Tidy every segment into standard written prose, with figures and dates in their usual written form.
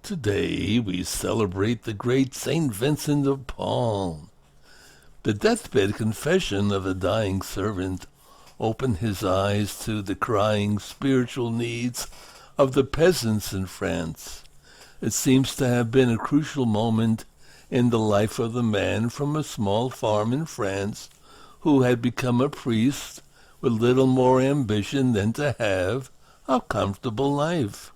Today we celebrate the great Saint Vincent de Paul. The deathbed confession of a dying servant opened his eyes to the crying spiritual needs of the peasants in France. It seems to have been a crucial moment in the life of the man from a small farm in France who had become a priest with little more ambition than to have a comfortable life.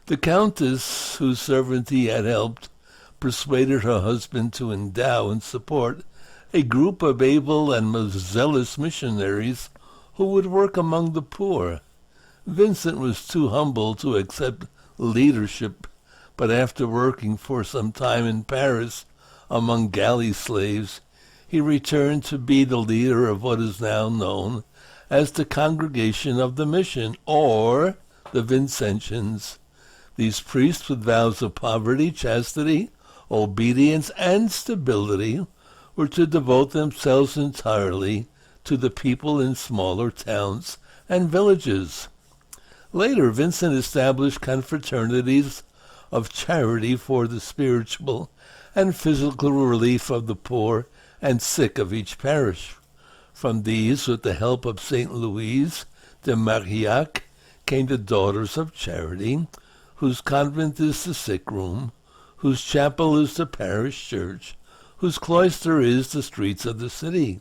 The countess, whose servant he had helped, persuaded her husband to endow and support a group of able and zealous missionaries who would work among the poor. Vincent was too humble to accept leadership, but after working for some time in Paris among galley slaves, he returned to be the leader of what is now known as the Congregation of the Mission, or the Vincentians. These priests with vows of poverty, chastity, obedience, and stability were to devote themselves entirely to the people in smaller towns and villages. Later, Vincent established confraternities of charity for the spiritual and physical relief of the poor and sick of each parish. From these, with the help of St. Louise de Marillac, came the Daughters of Charity, whose convent is the sick room, whose chapel is the parish church, whose cloister is the streets of the city.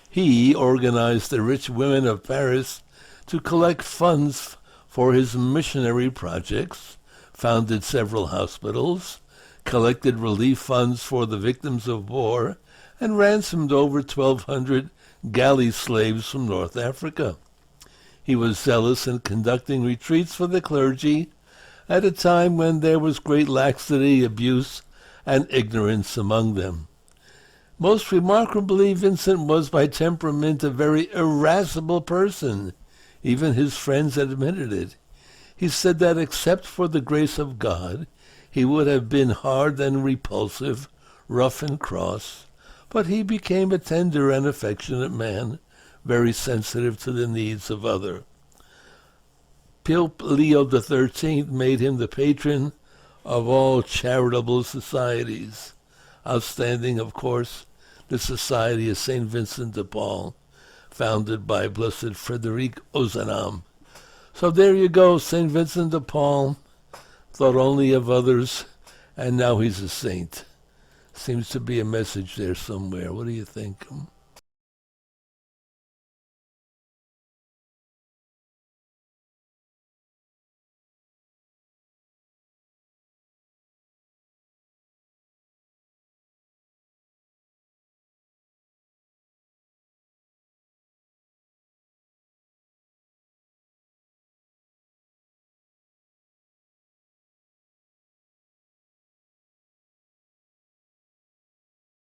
He organized the rich women of Paris to collect funds for his missionary projects, founded several hospitals, collected relief funds for the victims of war, and ransomed over 1,200 galley slaves from North Africa. He was zealous in conducting retreats for the clergy at a time when there was great laxity, abuse, and ignorance among them. Most remarkably, Vincent was by temperament a very irascible person. Even his friends admitted it. He said that except for the grace of God, he would have been hard and repulsive, rough and cross, but he became a tender and affectionate man, very sensitive to the needs of others. Pope Leo XIII made him the patron of all charitable societies. Outstanding, of course, the Society of St. Vincent de Paul, founded by Blessed Frederic Ozanam. So there you go, St. Vincent de Paul, thought only of others, and now he's a saint. Seems to be a message there somewhere. What do you think?